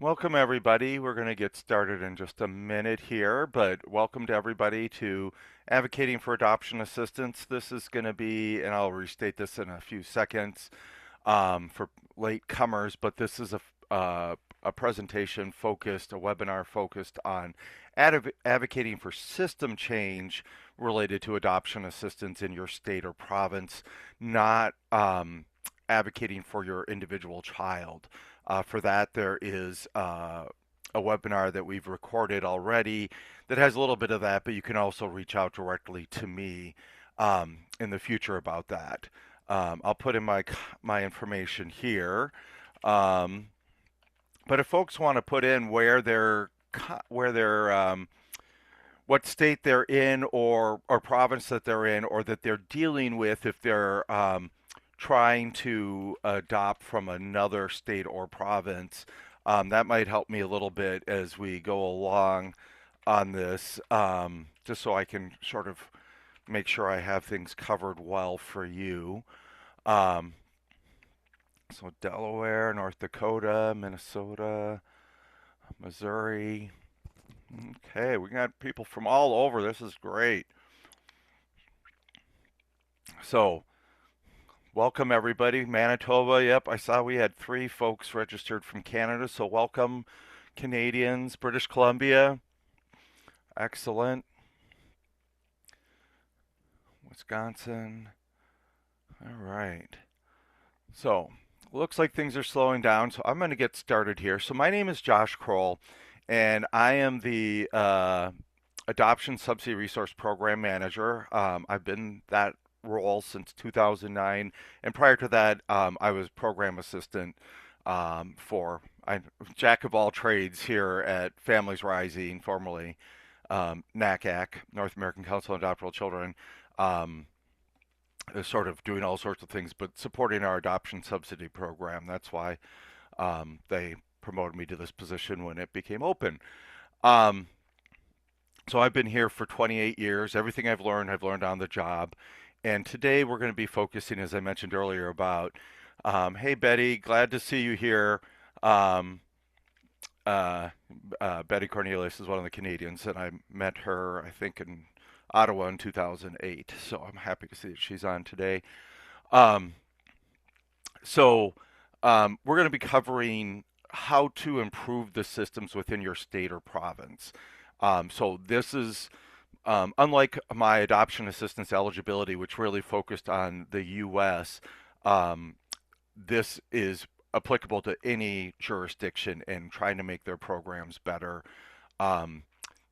Welcome, everybody. We're going to get started in just a minute here, but welcome to everybody to Advocating for Adoption Assistance. This is going to be, and I'll restate this in a few seconds for late comers, but this is a presentation focused, a webinar focused on advocating for system change related to adoption assistance in your state or province, not advocating for your individual child. For that, there is a webinar that we've recorded already that has a little bit of that, but you can also reach out directly to me in the future about that. I'll put in my information here. Um, but if folks want to put in what state they're in or province that they're in or that they're dealing with if they're trying to adopt from another state or province. That might help me a little bit as we go along on this, just so I can sort of make sure I have things covered well for you. Um, so Delaware, North Dakota, Minnesota, Missouri. Okay, we got people from all over. This is great. So, welcome everybody. Manitoba, yep, I saw we had 3 folks registered from Canada, so welcome Canadians. British Columbia, excellent. Wisconsin, all right. So, looks like things are slowing down, so I'm going to get started here. So, my name is Josh Kroll, and I am the Adoption Subsidy Resource Program Manager. I've been that role since 2009, and prior to that, I was Program Assistant for Jack of all trades here at Families Rising, formerly NACAC, North American Council on Adoptable Children. Um, sort of doing all sorts of things, but supporting our adoption subsidy program. That's why they promoted me to this position when it became open. Um, so I've been here for 28 years. Everything I've learned on the job. And today we're going to be focusing, as I mentioned earlier, about hey, Betty, glad to see you here. Um, uh, Betty Cornelius is one of the Canadians, and I met her, I think, in Ottawa in 2008. So I'm happy to see that she's on today. Um, so we're going to be covering how to improve the systems within your state or province. So this is unlike my adoption assistance eligibility, which really focused on the U.S. Um, this is applicable to any jurisdiction and trying to make their programs better. Um,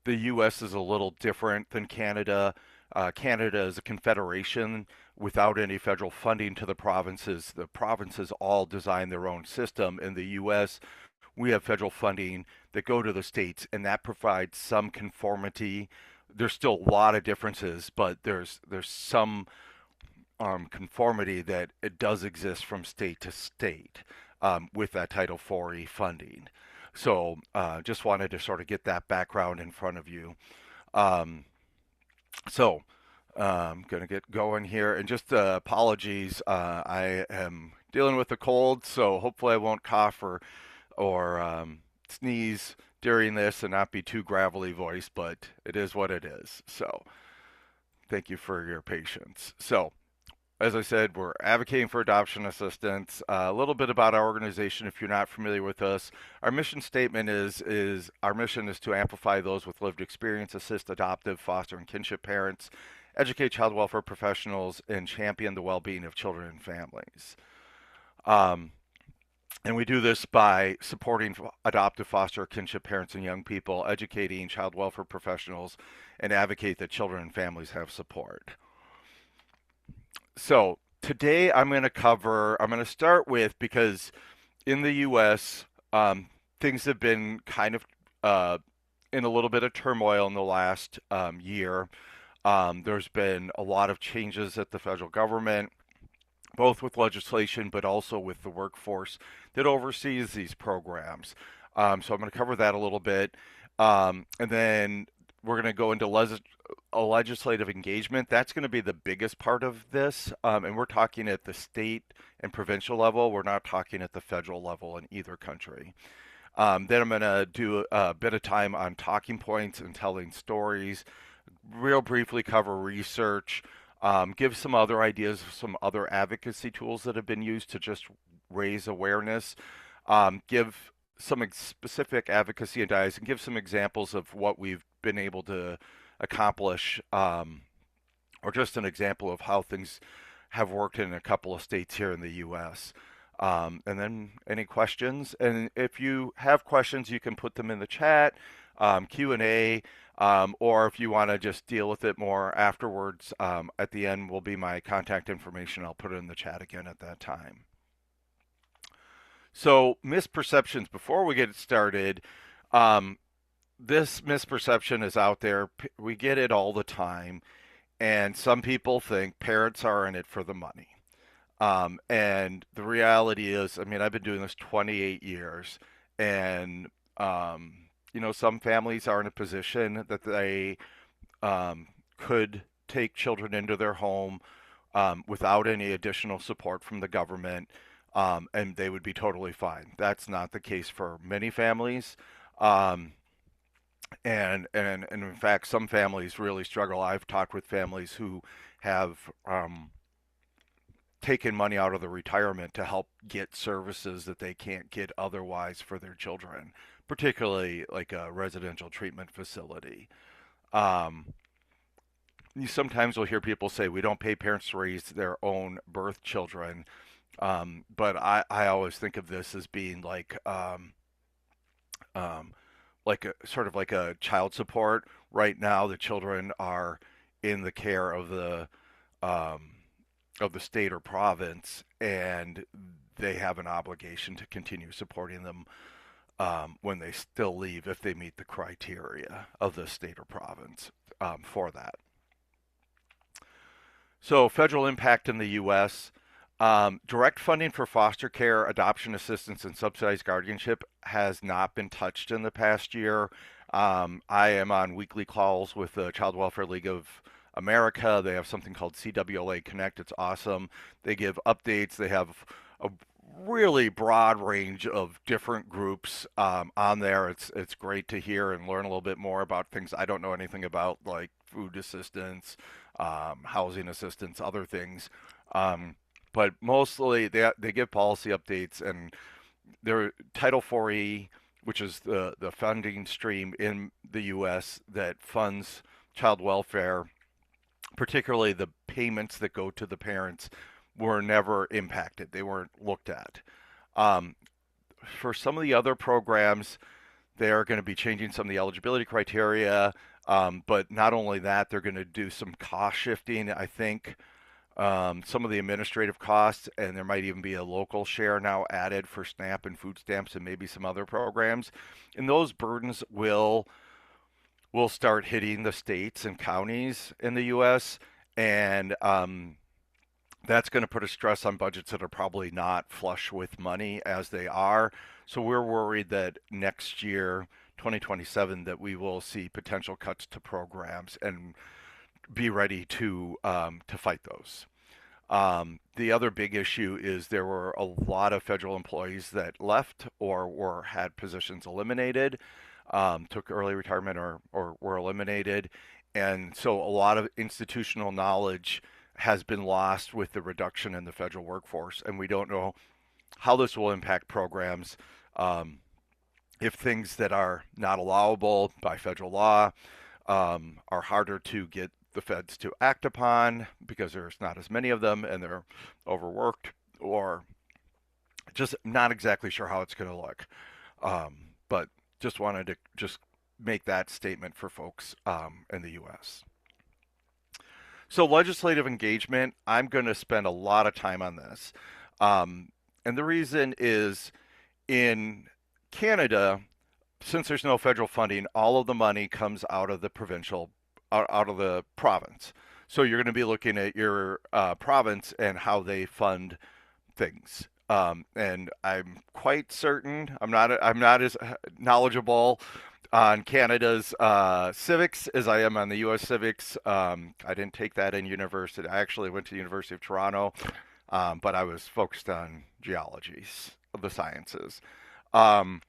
the U.S. is a little different than Canada. Canada is a confederation without any federal funding to the provinces. The provinces all design their own system. In the U.S., we have federal funding that go to the states, and that provides some conformity. There's still a lot of differences, but there's some conformity that it does exist from state to state with that Title 4E funding. So just wanted to sort of get that background in front of you. Um, so I'm going to get going here. And just apologies, I am dealing with a cold, so hopefully I won't cough or sneeze during this and not be too gravelly voice, but it is what it is. So thank you for your patience. So as I said, we're advocating for adoption assistance. A little bit about our organization, if you're not familiar with us. Our mission statement is our mission is to amplify those with lived experience, assist adoptive, foster, and kinship parents, educate child welfare professionals, and champion the well-being of children and families. Um, and we do this by supporting adoptive, foster, kinship parents and young people, educating child welfare professionals, and advocate that children and families have support. So today I'm going to start with, because in the US, things have been kind of in a little bit of turmoil in the last year. There's been a lot of changes at the federal government, both with legislation but also with the workforce that oversees these programs. So I'm going to cover that a little bit. And then we're going to go into a legislative engagement. That's going to be the biggest part of this. And we're talking at the state and provincial level. We're not talking at the federal level in either country. Then I'm going to do a bit of time on talking points and telling stories, real briefly cover research, give some other ideas of some other advocacy tools that have been used to just raise awareness, give some specific advocacy ideas, and give some examples of what we've been able to accomplish, or just an example of how things have worked in a couple of states here in the U.S. And then any questions? And if you have questions, you can put them in the chat, Q&A, or if you want to just deal with it more afterwards, at the end will be my contact information. I'll put it in the chat again at that time. So misperceptions, before we get started, this misperception is out there. We get it all the time. And some people think parents are in it for the money. And the reality is, I mean, I've been doing this 28 years, and some families are in a position that they could take children into their home without any additional support from the government, and they would be totally fine. That's not the case for many families. Um, and in fact, some families really struggle. I've talked with families who have taken money out of the retirement to help get services that they can't get otherwise for their children, particularly like a residential treatment facility. Um, you sometimes will hear people say we don't pay parents to raise their own birth children, but I always think of this as being um, like a sort of like a child support. Right now, the children are in the care um, of the state or province, and they have an obligation to continue supporting them when they still leave if they meet the criteria of the state or province for that. So, federal impact in the U.S. Direct funding for foster care, adoption assistance, and subsidized guardianship has not been touched in the past year. I am on weekly calls with the Child Welfare League of America. They have something called CWLA Connect. It's awesome. They give updates. They have a really broad range of different groups on there. It's great to hear and learn a little bit more about things I don't know anything about, like food assistance, housing assistance, other things. Um, but mostly they give policy updates, and their Title 4E, which is the funding stream in the U.S. that funds child welfare, particularly the payments that go to the parents, were never impacted. They weren't looked at. Um, for some of the other programs, they're going to be changing some of the eligibility criteria. But not only that, they're going to do some cost shifting, I think, some of the administrative costs, and there might even be a local share now added for SNAP and food stamps and maybe some other programs. And those burdens will start hitting the states and counties in the U.S. and that's going to put a stress on budgets that are probably not flush with money as they are. So we're worried that next year, 2027, that we will see potential cuts to programs and be ready to fight those. The other big issue is there were a lot of federal employees that left or had positions eliminated, took early retirement or were eliminated. And so a lot of institutional knowledge has been lost with the reduction in the federal workforce. And we don't know how this will impact programs, if things that are not allowable by federal law are harder to get the feds to act upon because there's not as many of them and they're overworked, or just not exactly sure how it's going to look. But just wanted to just make that statement for folks in the U.S. So legislative engagement, I'm going to spend a lot of time on this. And the reason is in Canada, since there's no federal funding, all of the money comes out of the out of the province. So you're going to be looking at your province and how they fund things. And I'm quite certain I'm not as knowledgeable on Canada's civics as I am on the U.S. civics. I didn't take that in university. I actually went to the University of Toronto, but I was focused on geology, the sciences. Um,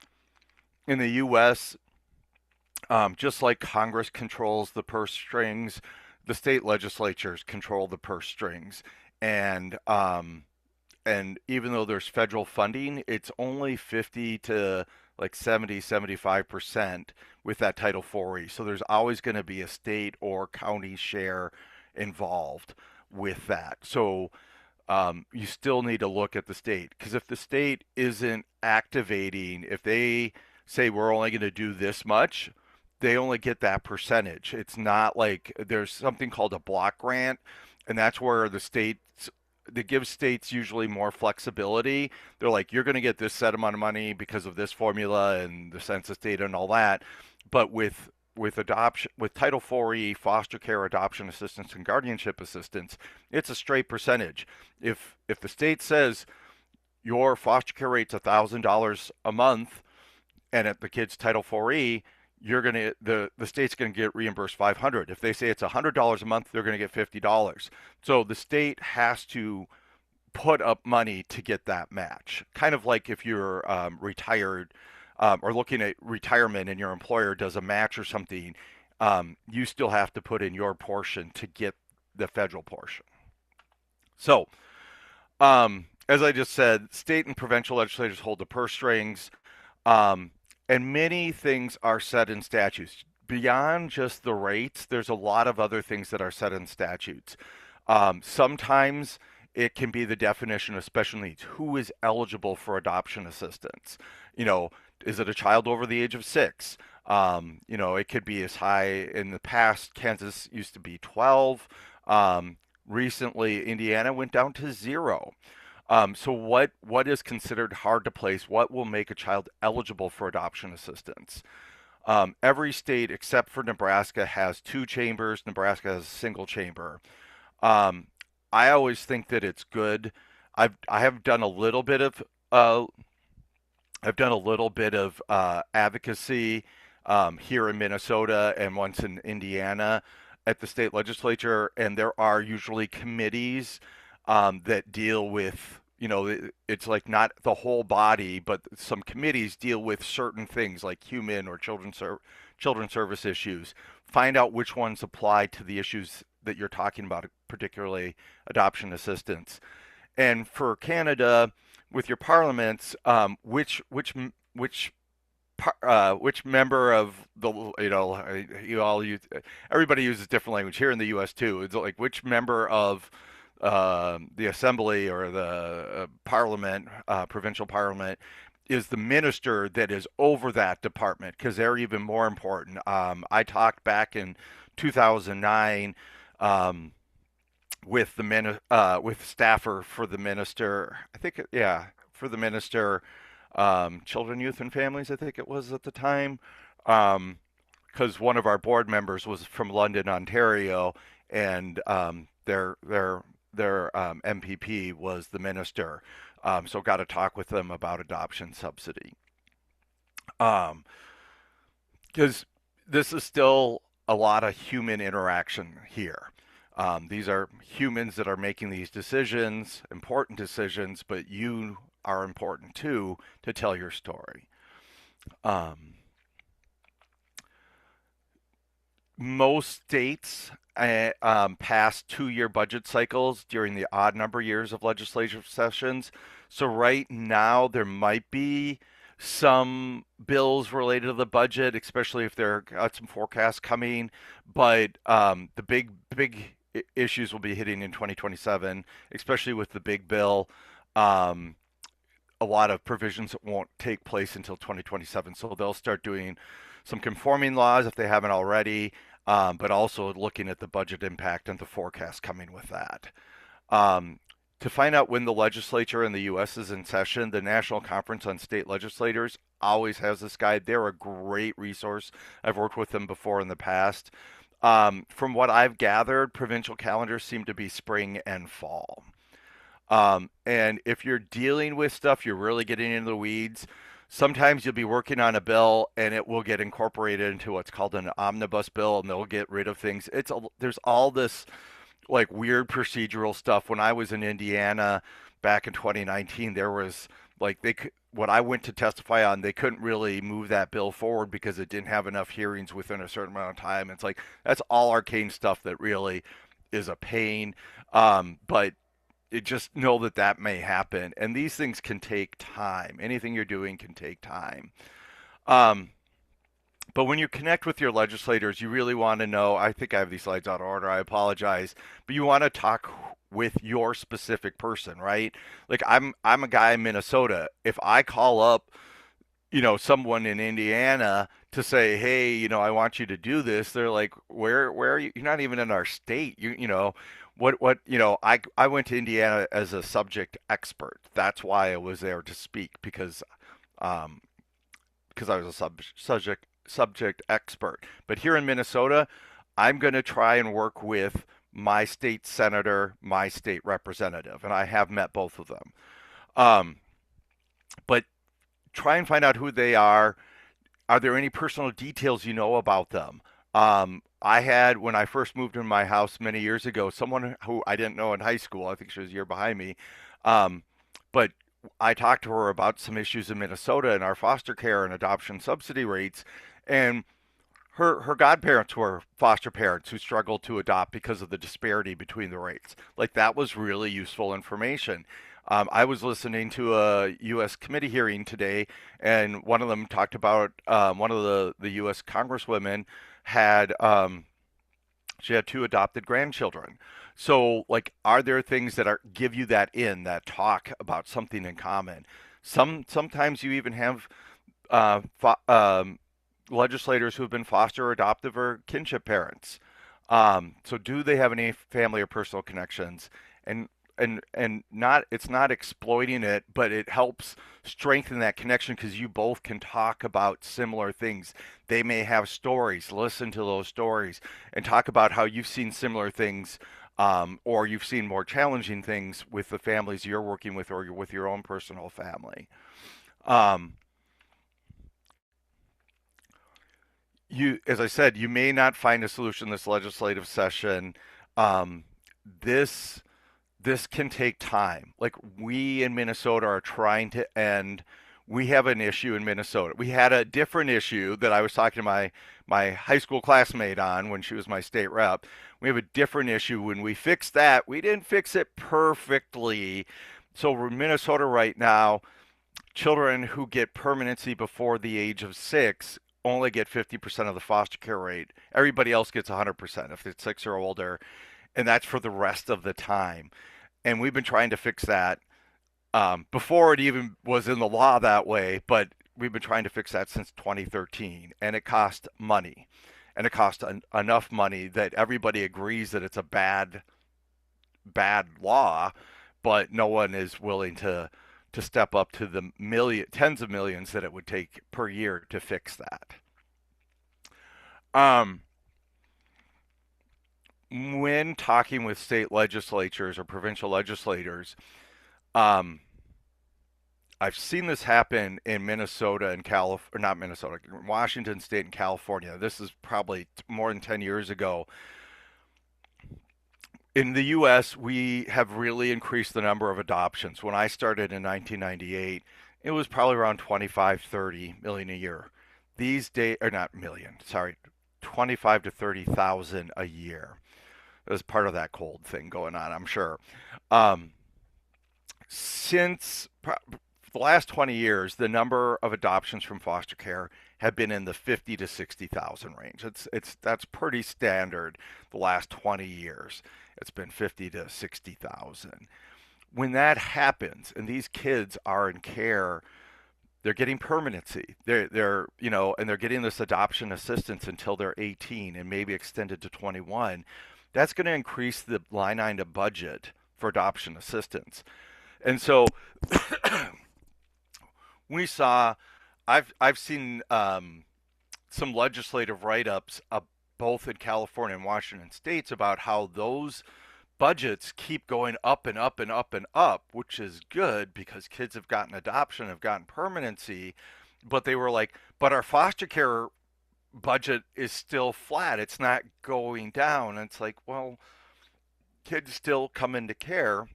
in the U.S., just like Congress controls the purse strings, the state legislatures control the purse strings, and even though there's federal funding, it's only 50 to like 70, 75% with that Title 4E. So there's always going to be a state or county share involved with that. So you still need to look at the state, because if the state isn't activating, if they say we're only going to do this much, they only get that percentage. It's not like there's something called a block grant, and that's where the states that gives states usually more flexibility. They're like, you're going to get this set amount of money because of this formula and the census data and all that. But with Title 4E, foster care, adoption assistance, and guardianship assistance, it's a straight percentage. If the state says your foster care rate's $1,000 a month, and at the kid's Title 4E, the state's gonna get reimbursed 500. If they say it's $100 a month, they're gonna get $50. So the state has to put up money to get that match. Kind of like if you're retired, or looking at retirement and your employer does a match or something, you still have to put in your portion to get the federal portion. So, as I just said, state and provincial legislators hold the purse strings, um, and many things are set in statutes. Beyond just the rates, there's a lot of other things that are set in statutes. Sometimes it can be the definition of special needs. Who is eligible for adoption assistance? You know, is it a child over the age of 6? It could be as high in the past. Kansas used to be 12. Recently, Indiana went down to 0. So what is considered hard to place? What will make a child eligible for adoption assistance? Every state except for Nebraska has 2 chambers. Nebraska has a single chamber. Um, I always think that it's good. I have done a little bit of uh, advocacy here in Minnesota and once in Indiana at the state legislature, and there are usually committees that deal with, it's like not the whole body, but some committees deal with certain things like human or children's service issues. Find out which ones apply to the issues that you're talking about, particularly adoption assistance. And for Canada, with your parliaments, which member of the, you all use, everybody uses different language here in the U.S. too. It's like which member of the assembly or the parliament, provincial parliament, is the minister that is over that department, because they're even more important. I talked back in 2009 with with staffer for the minister. I think yeah, for the minister, children, youth, and families. I think it was at the time, because one of our board members was from London, Ontario, and their MPP was the minister. So got to talk with them about adoption subsidy. Um, because this is still a lot of human interaction here. These are humans that are making these decisions, important decisions, but you are important too to tell your story. Um, Most states pass 2-year budget cycles during the odd number years of legislative sessions. So right now there might be some bills related to the budget, especially if there are got some forecasts coming. But the big issues will be hitting in 2027, especially with the big bill. Um, a lot of provisions that won't take place until 2027. So they'll start doing some conforming laws if they haven't already, but also looking at the budget impact and the forecast coming with that. Um, to find out when the legislature in the U.S. is in session, the National Conference on State Legislators always has this guide. They're a great resource. I've worked with them before in the past. From what I've gathered, provincial calendars seem to be spring and fall. And if you're dealing with stuff, you're really getting into the weeds. Sometimes you'll be working on a bill and it will get incorporated into what's called an omnibus bill, and they'll get rid of things. There's all this like weird procedural stuff. When I was in Indiana back in 2019, there was Like what I went to testify on, they couldn't really move that bill forward because it didn't have enough hearings within a certain amount of time. It's like that's all arcane stuff that really is a pain. But it just know that that may happen, and these things can take time. Anything you're doing can take time. Um, but when you connect with your legislators, you really want to know. I think I have these slides out of order. I apologize, but you want to talk with your specific person, right? Like I'm a guy in Minnesota. If I call up, someone in Indiana to say, hey, I want you to do this, they're like, where are you? You're not even in our state. I went to Indiana as a subject expert. That's why I was there to speak um, because I was a subject expert. But here in Minnesota, I'm going to try and work with my state senator, my state representative, and I have met both of them. Um, but try and find out who they are. Are there any personal details you know about them? I had, when I first moved in my house many years ago, someone who I didn't know in high school. I think she was a year behind me. Um, but I talked to her about some issues in Minnesota and our foster care and adoption subsidy rates. And her godparents were foster parents who struggled to adopt because of the disparity between the rates. Like that was really useful information. I was listening to a U.S. committee hearing today, and one of them talked about one of the U.S. congresswomen had she had two adopted grandchildren. So, like, are there things that are give you that talk about something in common? Sometimes you even have uh, fo- um, legislators who have been foster, adoptive, or kinship parents. So do they have any family or personal connections? And and not it's not exploiting it, but it helps strengthen that connection because you both can talk about similar things. They may have stories. Listen to those stories and talk about how you've seen similar things. Or you've seen more challenging things with the families you're working with, or with your own personal family. Um, as I said, you may not find a solution this legislative session. Um, this this can take time. Like we in Minnesota are trying to end. We have an issue in Minnesota. We had a different issue that I was talking to my high school classmate on when she was my state rep. We have a different issue. When we fixed that, we didn't fix it perfectly. So we're in Minnesota right now, children who get permanency before the age of 6 only get 50% of the foster care rate. Everybody else gets 100% if it's 6 or older, and that's for the rest of the time. And we've been trying to fix that before it even was in the law that way, but we've been trying to fix that since 2013, and it cost money. And it cost enough money that everybody agrees that it's a bad law, but no one is willing to step up to the tens of millions that it would take per year to fix that. Um, when talking with state legislatures or provincial legislators, um, I've seen this happen in Minnesota and California, or not Minnesota, Washington State and California. This is probably more than 10 years ago. In the US, we have really increased the number of adoptions. When I started in 1998, it was probably around 25, 30 million a year. These days, or not million, sorry, 25 to 30,000 a year. As part of that cold thing going on, I'm sure. Um, since the last 20 years, the number of adoptions from foster care have been in the 50 to 60,000 range. That's pretty standard. The last 20 years, it's been 50 to 60,000. When that happens, and these kids are in care, they're getting permanency. And they're getting this adoption assistance until they're 18 and maybe extended to 21. That's going to increase the line item budget for adoption assistance. And so we saw, I've seen some legislative write-ups both in California and Washington states about how those budgets keep going up and up and up and up, which is good because kids have gotten adoption, have gotten permanency, but they were like, but our foster care budget is still flat. It's not going down. And it's like, well, kids still come into care,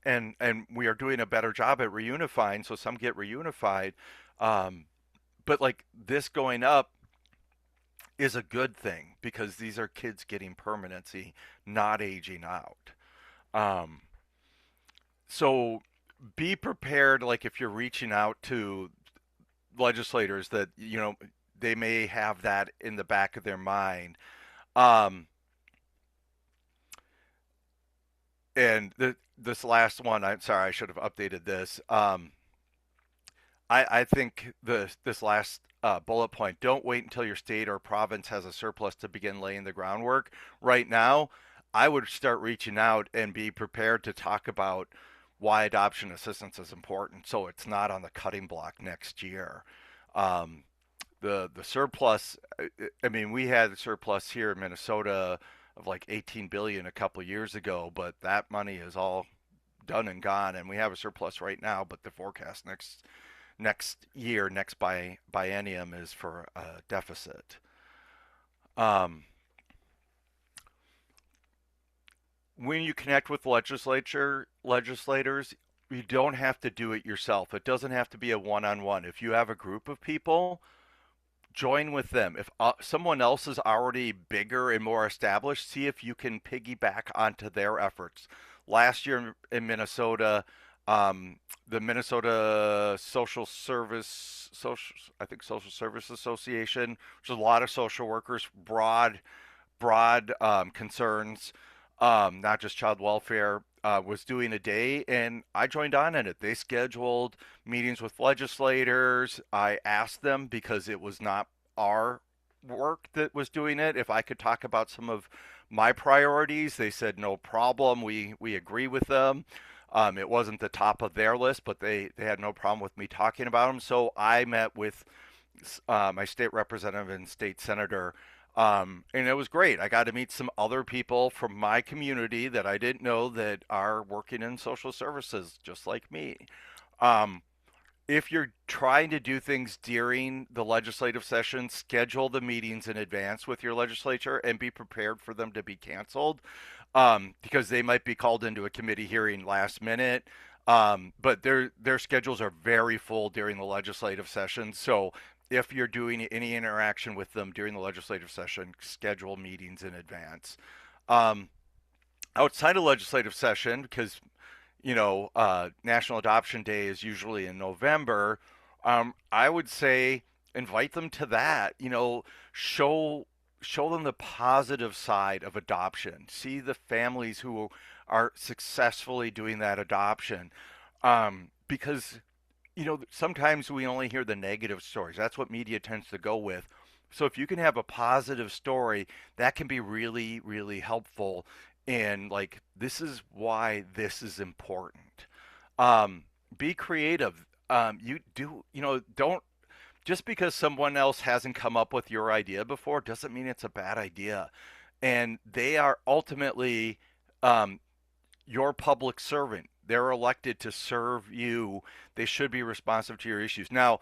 and we are doing a better job at reunifying, so some get reunified. Um, but like this going up is a good thing because these are kids getting permanency, not aging out. Um, so be prepared, like if you're reaching out to legislators, that they may have that in the back of their mind. Um, and this last one, I'm sorry, I should have updated this. I think this last bullet point, don't wait until your state or province has a surplus to begin laying the groundwork. Right now, I would start reaching out and be prepared to talk about why adoption assistance is important so it's not on the cutting block next year. Um, the surplus, I mean, we had a surplus here in Minnesota of like 18 billion a couple of years ago, but that money is all done and gone, and we have a surplus right now, but the forecast next year, next biennium is for a deficit. Um, when you connect with legislators, you don't have to do it yourself. It doesn't have to be a one-on-one. If you have a group of people, join with them. If someone else is already bigger and more established, see if you can piggyback onto their efforts. Last year in Minnesota, the Minnesota Social Service Association, which is a lot of social workers, broad concerns, not just child welfare, was doing a day, and I joined on in it. They scheduled meetings with legislators. I asked them because it was not our work that was doing it. If I could talk about some of my priorities, they said no problem. We agree with them. It wasn't the top of their list, but they had no problem with me talking about them. So I met with my state representative and state senator, and it was great. I got to meet some other people from my community that I didn't know that are working in social services just like me. Um, if you're trying to do things during the legislative session, schedule the meetings in advance with your legislature and be prepared for them to be canceled, because they might be called into a committee hearing last minute. But their schedules are very full during the legislative session. So if you're doing any interaction with them during the legislative session, schedule meetings in advance. Um, outside of legislative session, because National Adoption Day is usually in November. I would say invite them to that. Show show them the positive side of adoption. See the families who are successfully doing that adoption, because sometimes we only hear the negative stories. That's what media tends to go with. So if you can have a positive story, that can be really, really helpful. And like, this is why this is important. Um, be creative. Don't just because someone else hasn't come up with your idea before doesn't mean it's a bad idea. And they are ultimately um, your public servant. They're elected to serve you. They should be responsive to your issues. Now,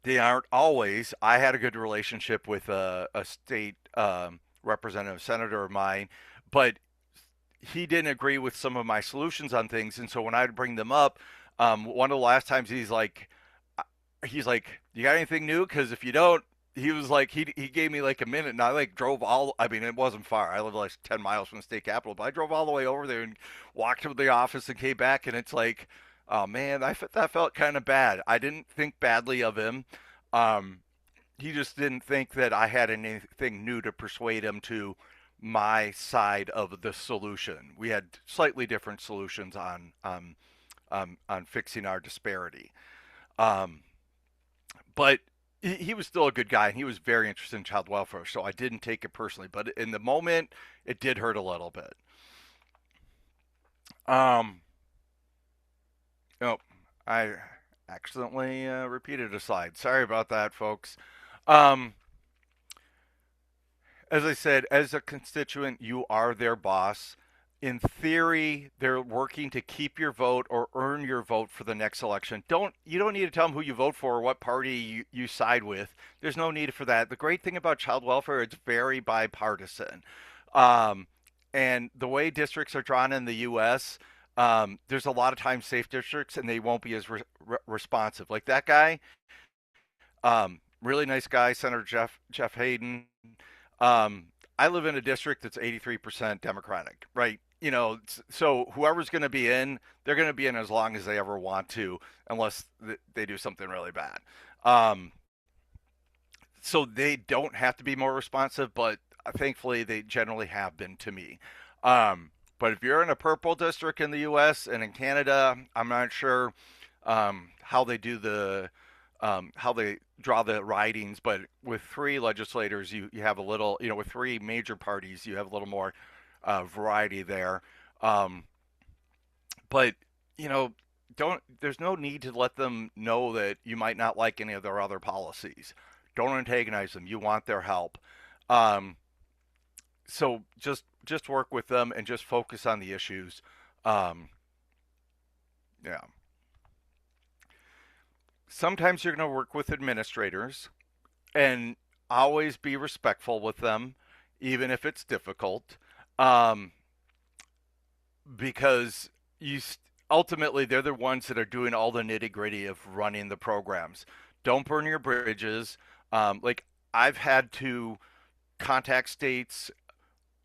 they aren't always. I had a good relationship with a state representative, senator of mine, but he didn't agree with some of my solutions on things. And so when I'd bring them up, one of the last times he's like, you got anything new? Because if you don't, he was like, he gave me like a minute, and I like drove all. I mean, it wasn't far. I live like 10 miles from the state capitol, but I drove all the way over there and walked to the office and came back, and it's like, oh man, that felt kind of bad. I didn't think badly of him. Um, he just didn't think that I had anything new to persuade him to my side of the solution. We had slightly different solutions on fixing our disparity. Um, but he was still a good guy, and he was very interested in child welfare, so I didn't take it personally. But in the moment, it did hurt a little bit. Um, oh, I accidentally repeated a slide. Sorry about that, folks. Um, as I said, as a constituent, you are their boss. In theory, they're working to keep your vote or earn your vote for the next election. You don't need to tell them who you vote for or what party you side with. There's no need for that. The great thing about child welfare, it's very bipartisan. Um, and the way districts are drawn in the U.S., there's a lot of times safe districts and they won't be as responsive. Like that guy, really nice guy, Senator Jeff Hayden. Um, I live in a district that's 83% Democratic, right? So whoever's going to be in, they're going to be in as long as they ever want to, unless they do something really bad. Um, so they don't have to be more responsive, but thankfully they generally have been to me. But if you're in a purple district in the U.S. and in Canada, I'm not sure how they do how they draw the ridings, but with three legislators, you have a little, with three major parties, you have a little more variety there. Um, but you know, don't there's no need to let them know that you might not like any of their other policies. Don't antagonize them. You want their help. Um, so just work with them and just focus on the issues. Um, yeah. Sometimes you're going to work with administrators and always be respectful with them, even if it's difficult, um, because ultimately they're the ones that are doing all the nitty gritty of running the programs. Don't burn your bridges. Like I've had to contact states,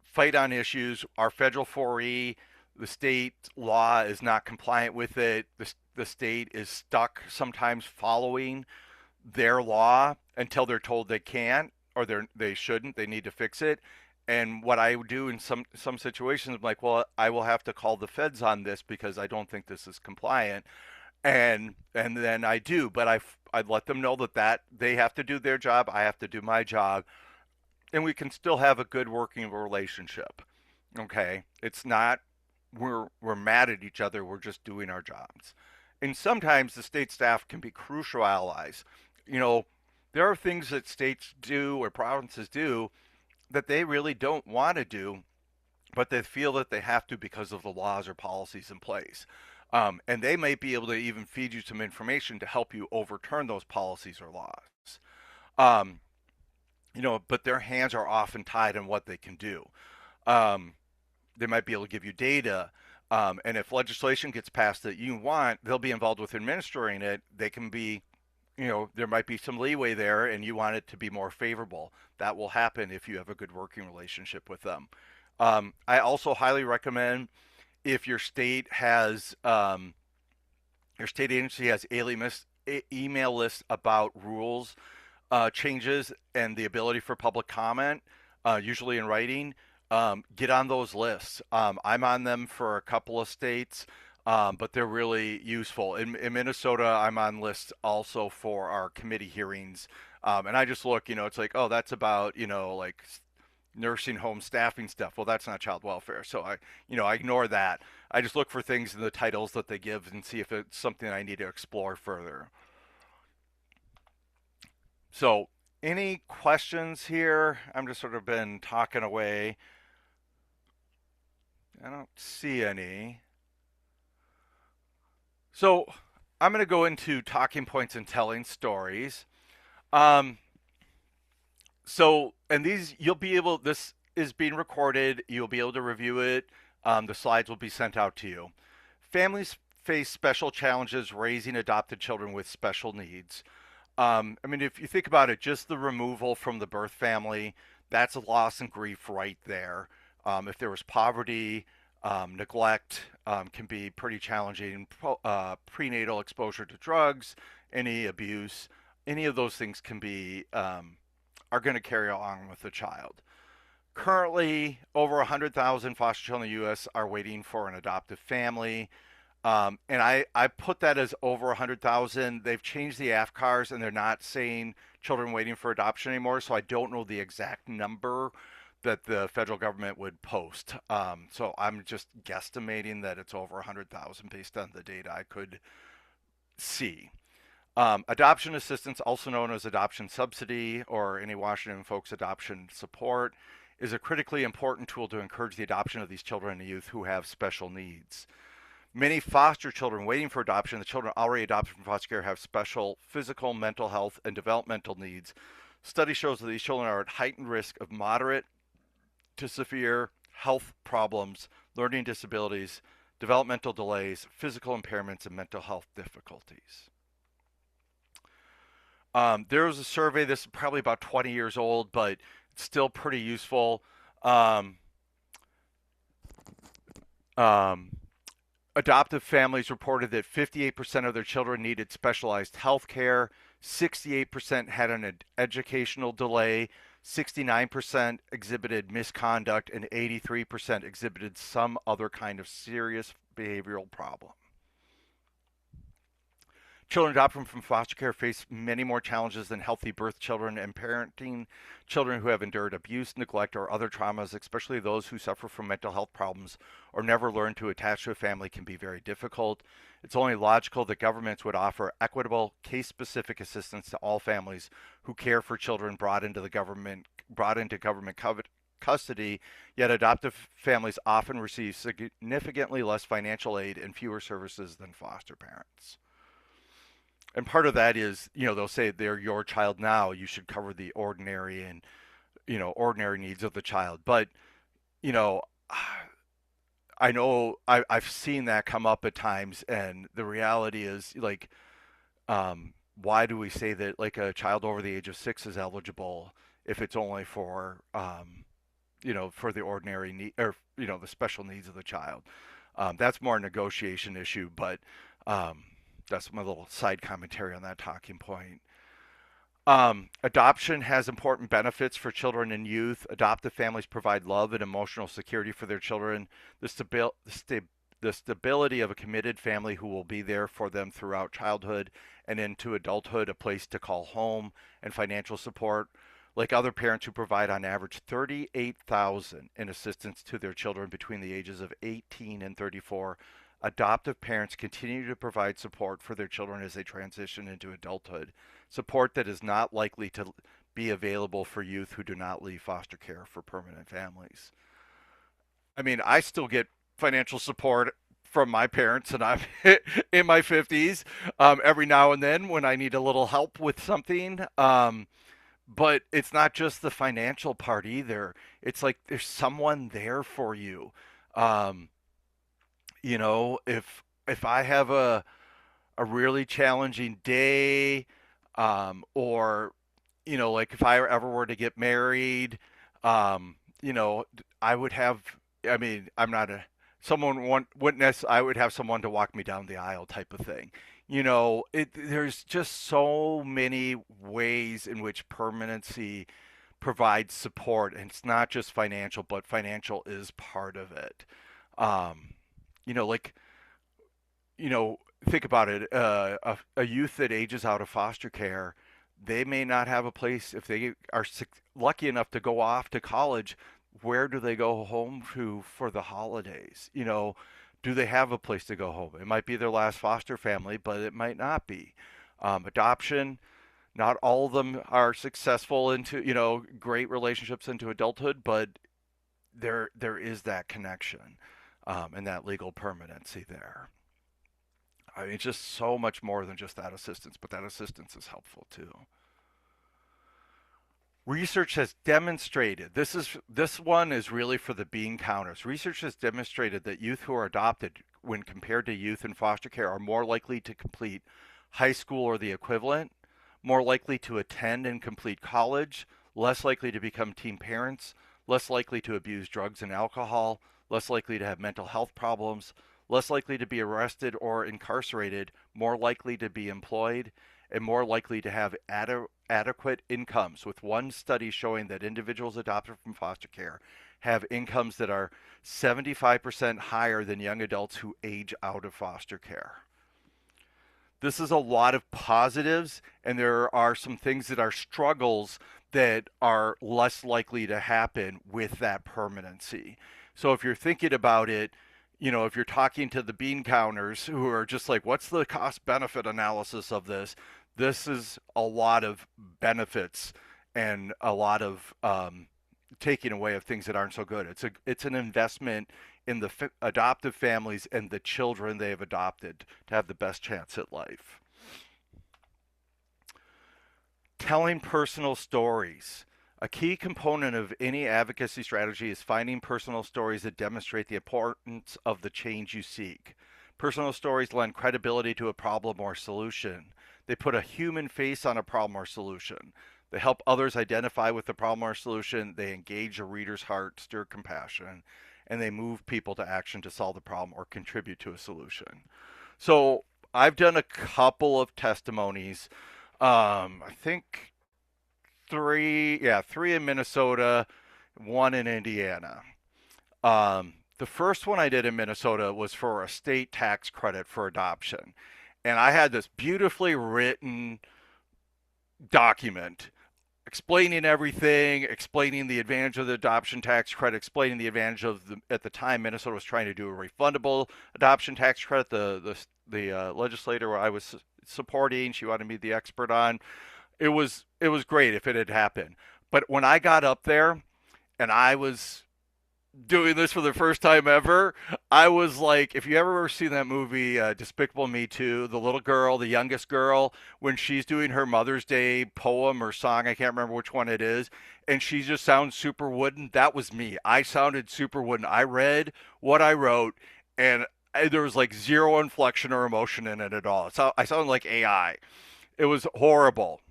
fight on issues. Our federal 4E, the state law is not compliant with it. The state is stuck sometimes following their law until they're told they can't or they shouldn't. They need to fix it. And what I would do in some situations, I'm like, well, I will have to call the feds on this because I don't think this is compliant. And then I do, but I let them know that they have to do their job. I have to do my job, and we can still have a good working relationship. Okay, it's not we're mad at each other. We're just doing our jobs. And sometimes the state staff can be crucial allies. You know, there are things that states do or provinces do that they really don't want to do, but they feel that they have to because of the laws or policies in place. And they might be able to even feed you some information to help you overturn those policies or laws. Um, but their hands are often tied in what they can do. Um, they might be able to give you data. And if legislation gets passed that you want, they'll be involved with administering it. They can be, there might be some leeway there and you want it to be more favorable. That will happen if you have a good working relationship with them. I also highly recommend if your state agency has email lists about rules changes and the ability for public comment, usually in writing, get on those lists. I'm on them for a couple of states, but they're really useful. In Minnesota, I'm on lists also for our committee hearings. And I just look, it's like, oh, that's about, like nursing home staffing stuff. Well, that's not child welfare. So I ignore that. I just look for things in the titles that they give and see if it's something I need to explore further. So, any questions here? I'm just sort of been talking away. I don't see any. So, I'm going to go into talking points and telling stories. Um, and this is being recorded. You'll be able to review it. The slides will be sent out to you. Families face special challenges raising adopted children with special needs. I mean, if you think about it, just the removal from the birth family, that's a loss and grief right there. If there was poverty, neglect can be pretty challenging. Prenatal exposure to drugs, any abuse, any of those things are going to carry along with the child. Currently, over 100,000 foster children in the U.S. are waiting for an adoptive family. And I put that as over 100,000. They've changed the AFCARs and they're not saying children waiting for adoption anymore. So I don't know the exact number that the federal government would post. So I'm just guesstimating that it's over 100,000 based on the data I could see. Adoption assistance, also known as adoption subsidy or any Washington folks adoption support, is a critically important tool to encourage the adoption of these children and youth who have special needs. Many foster children waiting for adoption, the children already adopted from foster care, have special physical, mental health, and developmental needs. Study shows that these children are at heightened risk of moderate to severe health problems, learning disabilities, developmental delays, physical impairments, and mental health difficulties. There was a survey, this is probably about 20 years old, but it's still pretty useful. Um, um, Adoptive families reported that 58% of their children needed specialized health care, 68% had an educational delay, 69% exhibited misconduct, and 83% exhibited some other kind of serious behavioral problem. Children adopted from foster care face many more challenges than healthy birth children, and parenting children who have endured abuse, neglect, or other traumas, especially those who suffer from mental health problems or never learn to attach to a family, can be very difficult. It's only logical that governments would offer equitable, case-specific assistance to all families who care for children brought into government custody, yet adoptive families often receive significantly less financial aid and fewer services than foster parents. And part of that is, they'll say they're your child now, you should cover the ordinary and, ordinary needs of the child. But, you know, I know I've seen that come up at times, and the reality is, like, why do we say that, like, a child over the age of 6 is eligible if it's only for, for the ordinary need, or, the special needs of the child? That's more a negotiation issue, but that's my little side commentary on that talking point. Adoption has important benefits for children and youth. Adoptive families provide love and emotional security for their children. The stability of a committed family who will be there for them throughout childhood and into adulthood, a place to call home, and financial support. Like other parents who provide on average $38,000 in assistance to their children between the ages of 18 and 34, adoptive parents continue to provide support for their children as they transition into adulthood, support that is not likely to be available for youth who do not leave foster care for permanent families. I mean, I still get financial support from my parents, and I'm in my 50s, every now and then when I need a little help with something. But it's not just the financial part either. It's like there's someone there for you. Um, if I have a really challenging day, or like if I ever were to get married, you know, I would have. I mean, I'm not a someone want witness. I would have someone to walk me down the aisle, type of thing. There's just so many ways in which permanency provides support, and it's not just financial, but financial is part of it. Um, like you know, think about it. A youth that ages out of foster care, they may not have a place if they are lucky enough to go off to college. Where do they go home to for the holidays? Do they have a place to go home? It might be their last foster family, but it might not be. Adoption, not all of them are successful into, great relationships into adulthood, but there is that connection, and that legal permanency there. I mean, it's just so much more than just that assistance, but that assistance is helpful too. Research has demonstrated this one is really for the bean counters. Research has demonstrated that youth who are adopted, when compared to youth in foster care, are more likely to complete high school or the equivalent, more likely to attend and complete college, less likely to become teen parents, less likely to abuse drugs and alcohol, less likely to have mental health problems, less likely to be arrested or incarcerated, more likely to be employed, and more likely to have adequate incomes, with one study showing that individuals adopted from foster care have incomes that are 75% higher than young adults who age out of foster care. This is a lot of positives, and there are some things that are struggles that are less likely to happen with that permanency. So if you're thinking about it, if you're talking to the bean counters who are just like, what's the cost benefit analysis of this? This is a lot of benefits and a lot of taking away of things that aren't so good. It's an investment in the adoptive families and the children they have adopted to have the best chance at life. Telling personal stories. A key component of any advocacy strategy is finding personal stories that demonstrate the importance of the change you seek. Personal stories lend credibility to a problem or solution. They put a human face on a problem or solution. They help others identify with the problem or solution. They engage a reader's heart, stir compassion, and they move people to action to solve the problem or contribute to a solution. So I've done a couple of testimonies. I think three in Minnesota, one in Indiana. The first one I did in Minnesota was for a state tax credit for adoption. And I had this beautifully written document explaining everything, explaining the advantage of the adoption tax credit, explaining the advantage of at the time Minnesota was trying to do a refundable adoption tax credit. The legislator I was supporting, she wanted me to be the expert on. It was great if it had happened. But when I got up there and I was doing this for the first time ever, I was like, if you ever seen that movie, Despicable Me 2, the little girl, the youngest girl, when she's doing her Mother's Day poem or song, I can't remember which one it is, and she just sounds super wooden, that was me. I sounded super wooden. I read what I wrote, and there was like zero inflection or emotion in it at all. So I sounded like AI. It was horrible.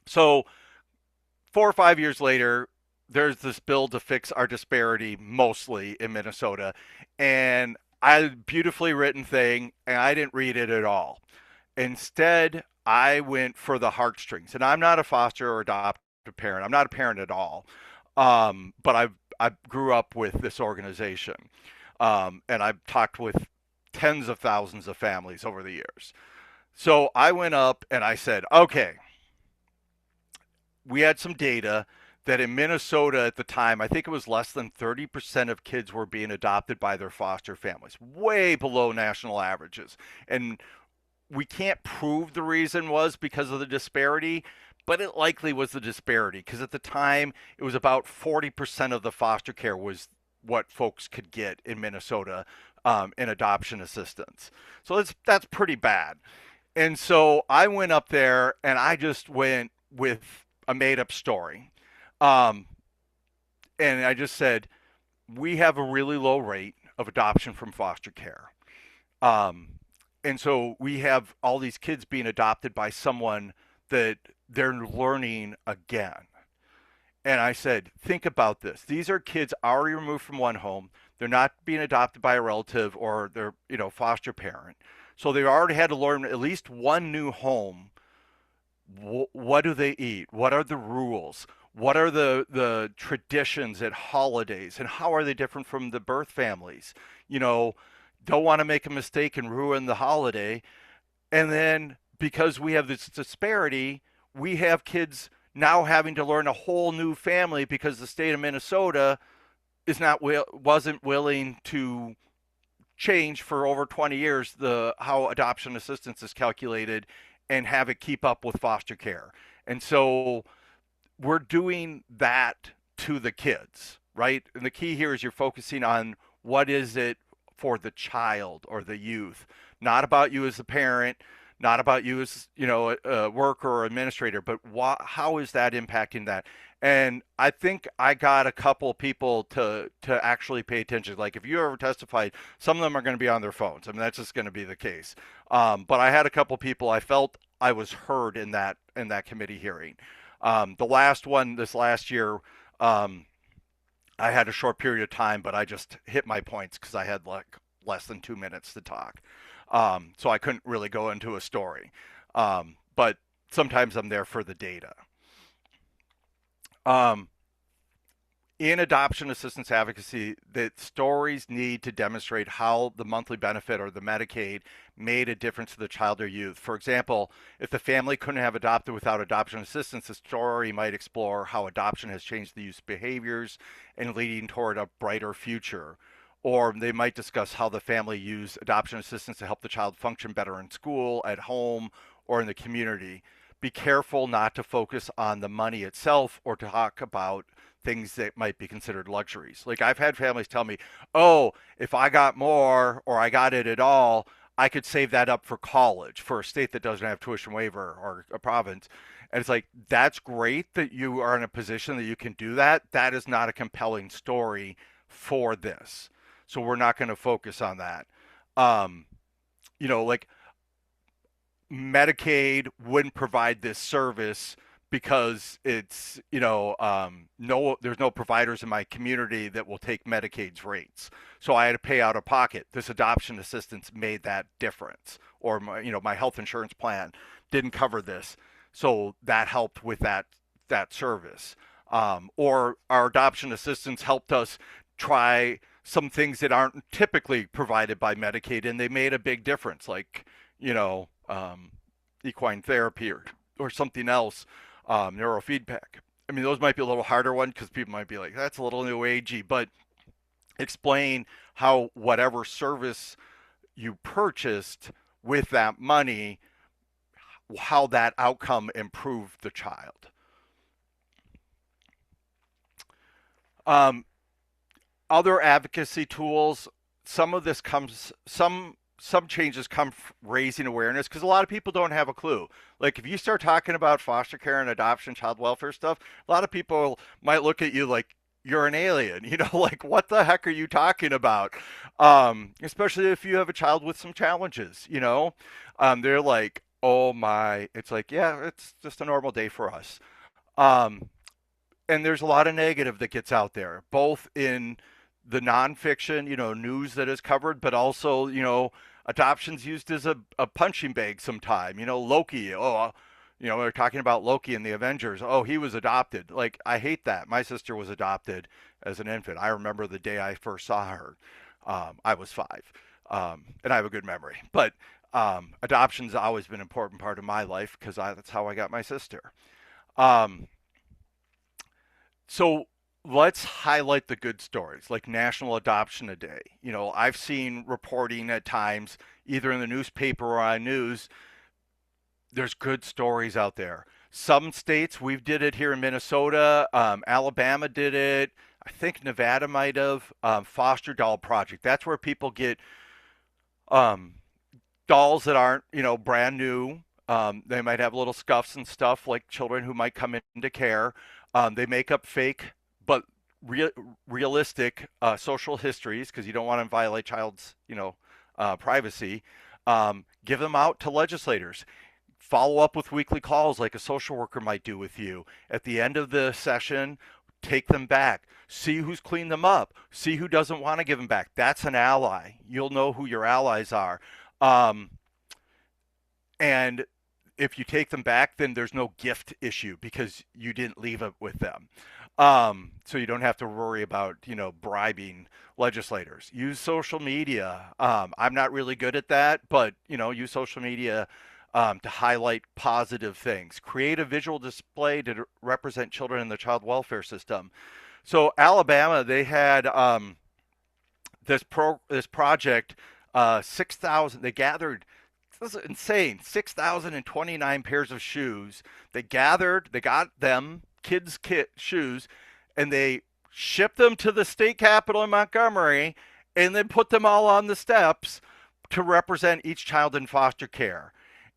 So 4 or 5 years later, there's this bill to fix our disparity mostly in Minnesota. And I had a beautifully written thing, and I didn't read it at all. Instead, I went for the heartstrings. And I'm not a foster or adoptive parent. I'm not a parent at all. But I grew up with this organization. And I've talked with tens of thousands of families over the years. So I went up and I said, okay, we had some data that in Minnesota at the time, I think it was less than 30% of kids were being adopted by their foster families, way below national averages. And we can't prove the reason was because of the disparity, but it likely was the disparity because at the time it was about 40% of the foster care was what folks could get in Minnesota in adoption assistance. So that's pretty bad. And so I went up there and I just went with a made up story. Um, and I just said, we have a really low rate of adoption from foster care. Um, and so we have all these kids being adopted by someone that they're learning again. And I said, think about this. These are kids already removed from one home. They're not being adopted by a relative or their, foster parent. So they already had to learn at least one new home. What do they eat? What are the rules? What are the traditions at holidays? And how are they different from the birth families? You know, don't want to make a mistake and ruin the holiday. And then because we have this disparity, we have kids now having to learn a whole new family because the state of Minnesota wasn't willing to change for over 20 years the how adoption assistance is calculated and have it keep up with foster care. And so we're doing that to the kids, right? And the key here is you're focusing on what is it for the child or the youth, not about you as a parent, not about you as a worker or administrator, but how is that impacting that? And I think I got a couple people to actually pay attention. Like if you ever testified, some of them are going to be on their phones. I mean, that's just going to be the case. But I had a couple people I felt I was heard in that committee hearing. The last one this last year, I had a short period of time, but I just hit my points because I had like less than 2 minutes to talk. So I couldn't really go into a story. But sometimes I'm there for the data. Um, in adoption assistance advocacy, the stories need to demonstrate how the monthly benefit or the Medicaid made a difference to the child or youth. For example, if the family couldn't have adopted without adoption assistance, the story might explore how adoption has changed the youth's behaviors and leading toward a brighter future. Or they might discuss how the family used adoption assistance to help the child function better in school, at home, or in the community. Be careful not to focus on the money itself or to talk about things that might be considered luxuries. Like I've had families tell me, "Oh, if I got more or I got it at all, I could save that up for college for a state that doesn't have tuition waiver or a province. And it's like, that's great that you are in a position that you can do that. That is not a compelling story for this. So we're not going to focus on that. Um, like Medicaid wouldn't provide this service because it's no, there's no providers in my community that will take Medicaid's rates, so I had to pay out of pocket. This adoption assistance made that difference, or my health insurance plan didn't cover this, so that helped with that service. Or our adoption assistance helped us try some things that aren't typically provided by Medicaid, and they made a big difference, like equine therapy or something else, neurofeedback. I mean, those might be a little harder one because people might be like, that's a little new agey, but explain how whatever service you purchased with that money, how that outcome improved the child. Um, Other advocacy tools, some of this comes, some changes come raising awareness because a lot of people don't have a clue. Like if you start talking about foster care and adoption, child welfare stuff, a lot of people might look at you like you're an alien. Like what the heck are you talking about? Especially if you have a child with some challenges. They're like, oh my. It's like, yeah, it's just a normal day for us. Um, and there's a lot of negative that gets out there, both in the nonfiction, news that is covered, but also, adoption's used as a punching bag sometime. Loki, they're talking about Loki in the Avengers. Oh, he was adopted. Like, I hate that. My sister was adopted as an infant. I remember the day I first saw her. I was 5, and I have a good memory. But adoption's always been an important part of my life because that's how I got my sister. Um, so let's highlight the good stories, like National Adoption a Day. I've seen reporting at times, either in the newspaper or on news. There's good stories out there. Some states, we've did it here in Minnesota. Alabama did it. I think Nevada might have. Foster Doll Project. That's where people get um, dolls that aren't, brand new. They might have little scuffs and stuff, like children who might come into care. They make up fake but real, realistic social histories because you don't want to violate child's, privacy. Give them out to legislators. Follow up with weekly calls like a social worker might do with you. At the end of the session, take them back. See who's cleaned them up. See who doesn't want to give them back. That's an ally. You'll know who your allies are. Um, and if you take them back, then there's no gift issue because you didn't leave it with them. So you don't have to worry about, bribing legislators. Use social media. I'm not really good at that, but, use social media to highlight positive things. Create a visual display to represent children in the child welfare system. So Alabama, they had this project, 6,000. They gathered, this is insane, 6,029 pairs of shoes. They got them kids' kit shoes, and they shipped them to the state capitol in Montgomery, and then put them all on the steps to represent each child in foster care.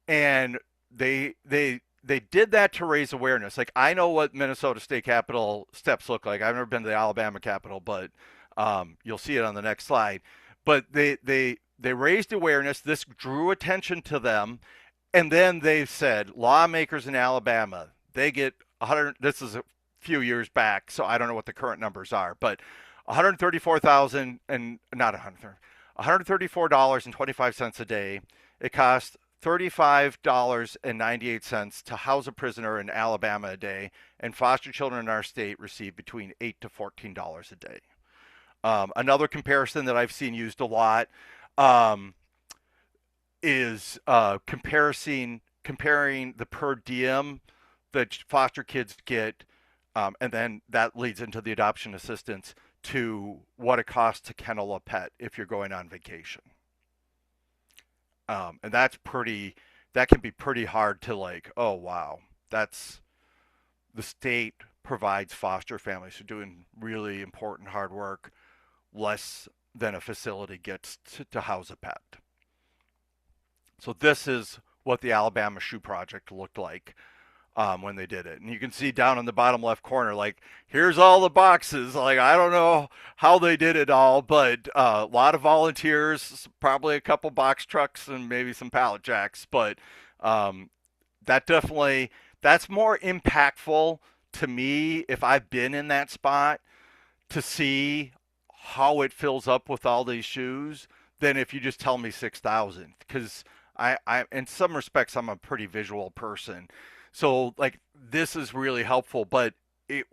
And they did that to raise awareness. Like, I know what Minnesota State Capitol steps look like. I've never been to the Alabama Capitol, but you'll see it on the next slide. But they raised awareness. This drew attention to them, and then they said lawmakers in Alabama, they get 100. This is a few years back, so I don't know what the current numbers are, but 134,000 and not 100. $134.25 a day. It costs $35.98 to house a prisoner in Alabama a day, and foster children in our state receive between $8 to $14 a day. Another comparison that I've seen used a lot um, is comparing the per diem that foster kids get, and then that leads into the adoption assistance to what it costs to kennel a pet if you're going on vacation. And that can be pretty hard to, like, oh wow, that's the state provides foster families who are doing really important hard work less than a facility gets to house a pet. So this is what the Alabama Shoe Project looked like when they did it. And you can see down in the bottom left corner, like, here's all the boxes. Like, I don't know how they did it all, but a lot of volunteers, probably a couple box trucks, and maybe some pallet jacks. But um, that definitely, that's more impactful to me if I've been in that spot to see how it fills up with all these shoes than if you just tell me 6,000. Because in some respects, I'm a pretty visual person. So, like, this is really helpful, but it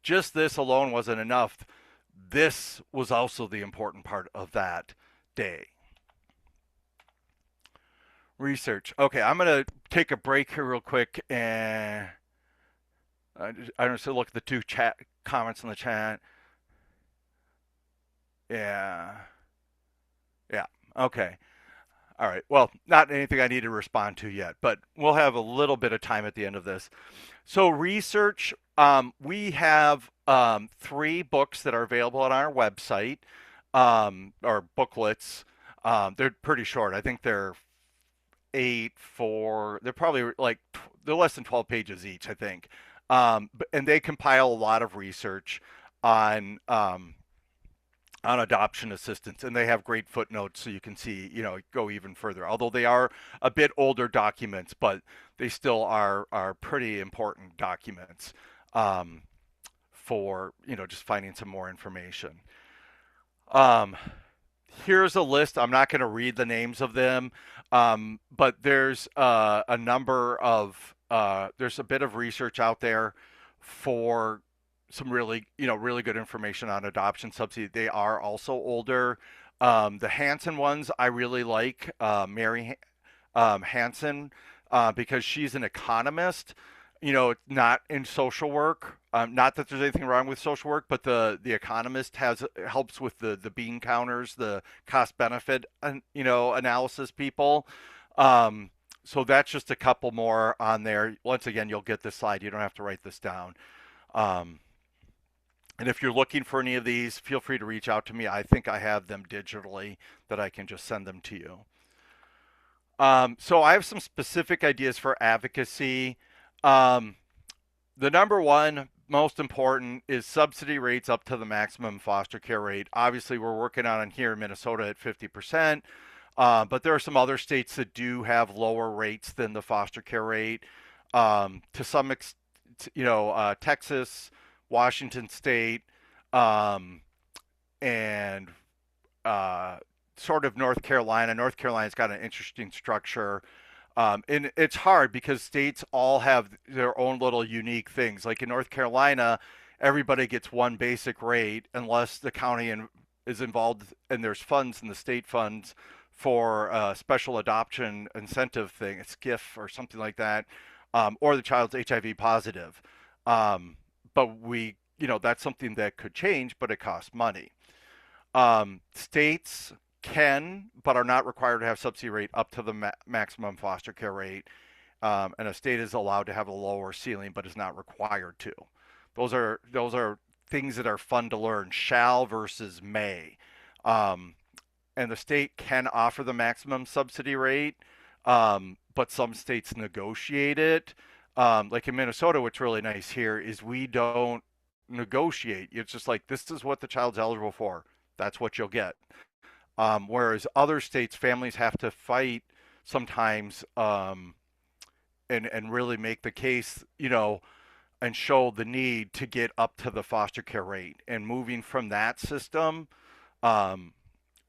just this alone wasn't enough. This was also the important part of that day. Research. Okay, I'm going to take a break here real quick and I don't look at the two chat comments in the chat. Yeah. Yeah. Okay. All right. Well, not anything I need to respond to yet, but we'll have a little bit of time at the end of this. So, research, we have three books that are available on our website, or booklets. They're pretty short. I think they're they're probably like, they're less than 12 pages each, I think. And they compile a lot of research on, on adoption assistance, and they have great footnotes so you can see, go even further. Although they are a bit older documents, but they still are pretty important documents for just finding some more information. Um, Here's a list. I'm not going to read the names of them, but there's a number of there's a bit of research out there for some really really good information on adoption subsidy. They are also older. The Hansen ones I really like. Mary Hansen, because she's an economist, not in social work. Not that there's anything wrong with social work, but the economist helps with the bean counters, the cost benefit, analysis people. So that's just a couple more on there. Once again, you'll get this slide. You don't have to write this down. Um, and if you're looking for any of these, feel free to reach out to me. I think I have them digitally that I can just send them to you. So I have some specific ideas for advocacy. Um, the number one most important is subsidy rates up to the maximum foster care rate. Obviously, we're working on it here in Minnesota at 50%, but there are some other states that do have lower rates than the foster care rate. To some extent, Texas, Washington State, um, and uh, sort of North Carolina. North Carolina's got an interesting structure. And it's hard because states all have their own little unique things. Like in North Carolina, everybody gets one basic rate unless the county is involved and there's funds in the state funds for a special adoption incentive thing, a SCIF or something like that, or the child's HIV positive. But that's something that could change, but it costs money. States can, but are not required to have subsidy rate up to the maximum foster care rate. And a state is allowed to have a lower ceiling, but is not required to. Those are things that are fun to learn. Shall versus may. Um, and the state can offer the maximum subsidy rate, but some states negotiate it. Like in Minnesota, what's really nice here is we don't negotiate. It's just like, this is what the child's eligible for. That's what you'll get. Whereas other states, families have to fight sometimes, and really make the case, and show the need to get up to the foster care rate. And moving from that system, um,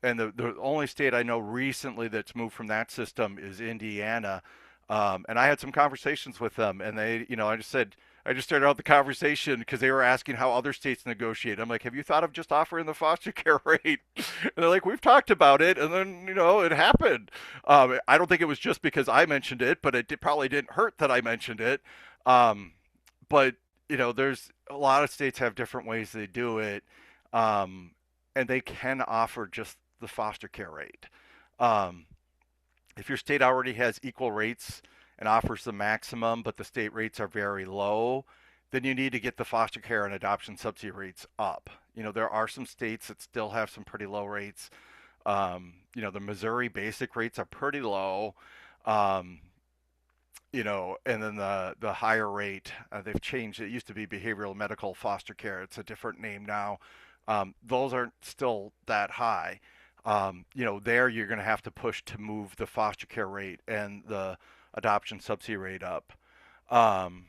and the only state I know recently that's moved from that system is Indiana. And I had some conversations with them, and I just started out the conversation because they were asking how other states negotiate. I'm like, have you thought of just offering the foster care rate? And they're like, we've talked about it, and then it happened. I don't think it was just because I mentioned it, but probably didn't hurt that I mentioned it. Um, but there's a lot of states have different ways they do it, um, and they can offer just the foster care rate. Um, if your state already has equal rates and offers the maximum, but the state rates are very low, then you need to get the foster care and adoption subsidy rates up. There are some states that still have some pretty low rates. The Missouri basic rates are pretty low. Um, and then the higher rate, they've changed. It used to be behavioral medical foster care. It's a different name now. Those aren't still that high. There you're going to have to push to move the foster care rate and the adoption subsidy rate up. Um,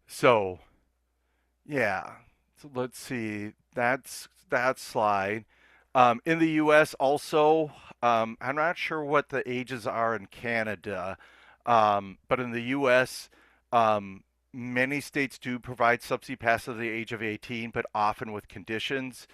so yeah, so let's see. That's that slide. In the U.S. also, I'm not sure what the ages are in Canada, but in the U.S., um, many states do provide subsidy past the age of 18, but often with conditions.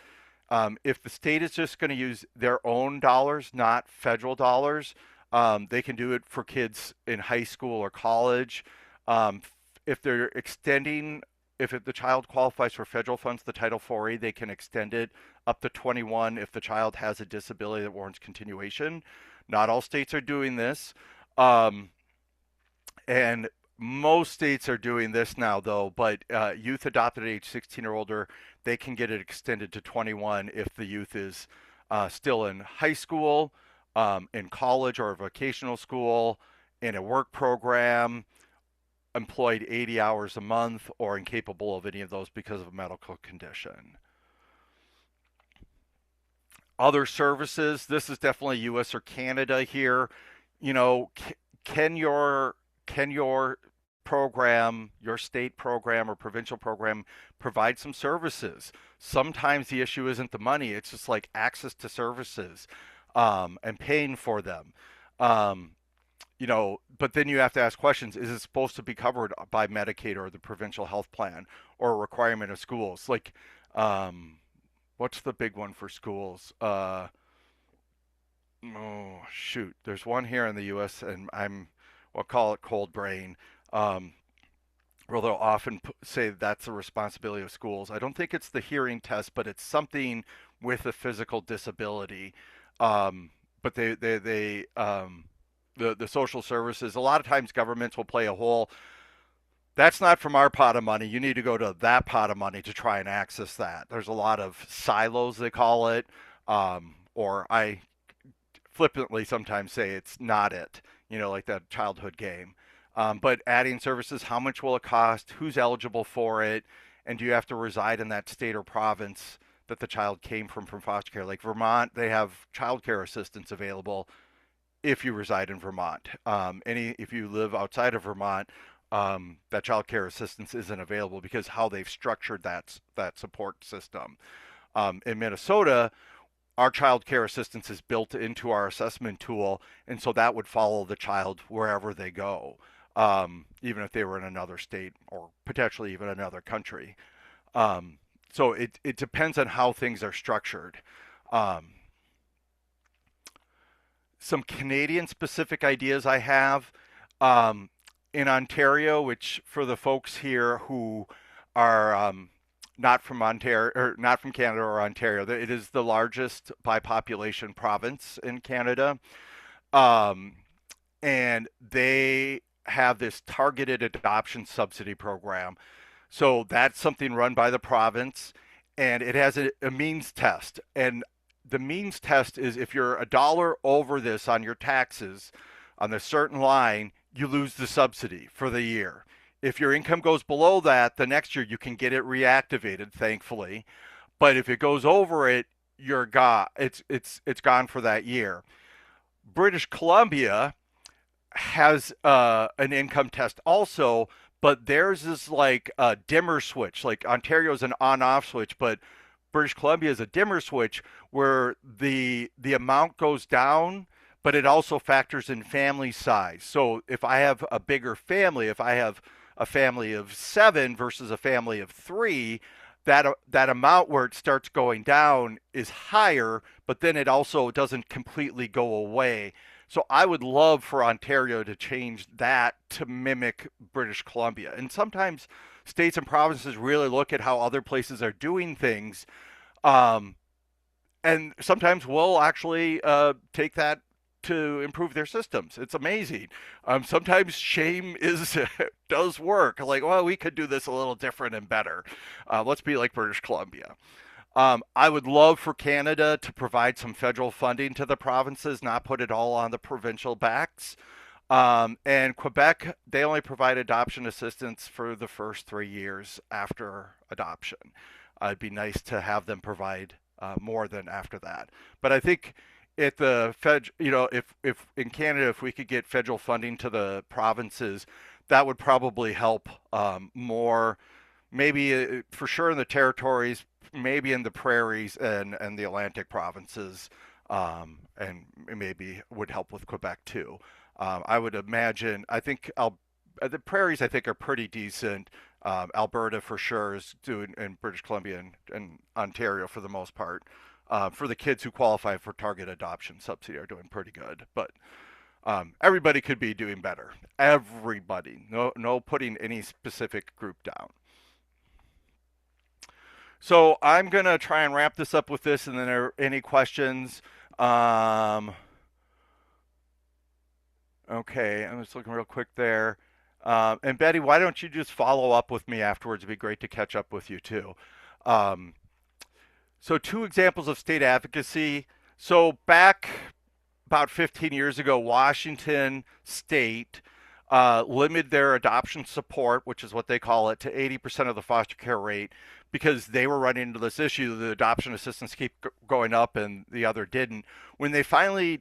If the state is just going to use their own dollars, not federal dollars, they can do it for kids in high school or college. Um, if they're extending, if the child qualifies for federal funds, the Title 4A, they can extend it up to 21 if the child has a disability that warrants continuation. Not all states are doing this. Um, and most states are doing this now, though, but youth adopted at age 16 or older, they can get it extended to 21 if the youth is still in high school, in college or a vocational school, in a work program, employed 80 hours a month, or incapable of any of those because of a medical condition. Other services, this is definitely US or Canada here. You know, can your can your program, your state program or provincial program provide some services? Sometimes the issue isn't the money, it's just like access to services and paying for them. Um, but then you have to ask questions. Is it supposed to be covered by Medicaid or the provincial health plan or a requirement of schools? Like, um, what's the big one for schools? Oh, shoot. There's one here in the U.S., and we'll call it cold brain, um, where they'll often say that's a responsibility of schools. I don't think it's the hearing test, but it's something with a physical disability. Um, but the social services, a lot of times governments will play a whole, that's not from our pot of money. You need to go to that pot of money to try and access that. There's a lot of silos, they call it, or I flippantly sometimes say it's not it, like that childhood game. But adding services, how much will it cost? Who's eligible for it? And do you have to reside in that state or province that the child came from foster care? Like Vermont, they have child care assistance available if you reside in Vermont. If you live outside of Vermont, that child care assistance isn't available because how they've structured that support system. In Minnesota, our child care assistance is built into our assessment tool, and so that would follow the child wherever they go, even if they were in another state or potentially even another country. So it depends on how things are structured. Um, some Canadian specific ideas I have um, in Ontario, which for the folks here who are not from Ontario or not from Canada or Ontario, it is the largest by population province in Canada, um, and they have this targeted adoption subsidy program. So that's something run by the province, and it has a means test. And the means test is if you're a dollar over this on your taxes on a certain line, you lose the subsidy for the year. If your income goes below that, the next year you can get it reactivated, thankfully. But if it goes over it, you're gone. It's gone for that year. British Columbia has an income test also, but theirs is like a dimmer switch. Like Ontario's an on-off switch, but British Columbia is a dimmer switch where the amount goes down, but it also factors in family size. So if I have a bigger family, if I have a family of 7 versus a family of 3, that amount where it starts going down is higher, but then it also doesn't completely go away. So I would love for Ontario to change that to mimic British Columbia. And sometimes states and provinces really look at how other places are doing things, um, and sometimes we'll actually take that to improve their systems. It's amazing. Sometimes shame is does work. Like, well, we could do this a little different and better. Let's be like British Columbia. I would love for Canada to provide some federal funding to the provinces, not put it all on the provincial backs. And Quebec, they only provide adoption assistance for the first 3 years after adoption. It'd be nice to have them provide more than after that. But I think at the fed, if in Canada, if we could get federal funding to the provinces, that would probably help more. Maybe for sure in the territories, maybe in the prairies and the Atlantic provinces, and maybe would help with Quebec too. I would imagine. I think the prairies I think are pretty decent. Alberta for sure is doing, and British Columbia and Ontario for the most part. For the kids who qualify for target adoption subsidy are doing pretty good, but everybody could be doing better. Everybody, no putting any specific group down. So I'm gonna try and wrap this up with this, and then are any questions? Um, okay, I'm just looking real quick there. And Betty, why don't you just follow up with me afterwards? It'd be great to catch up with you too. Um, so two examples of state advocacy. So back about 15 years ago, Washington State limited their adoption support, which is what they call it, to 80% of the foster care rate because they were running into this issue. The adoption assistance keep going up and the other didn't. When they finally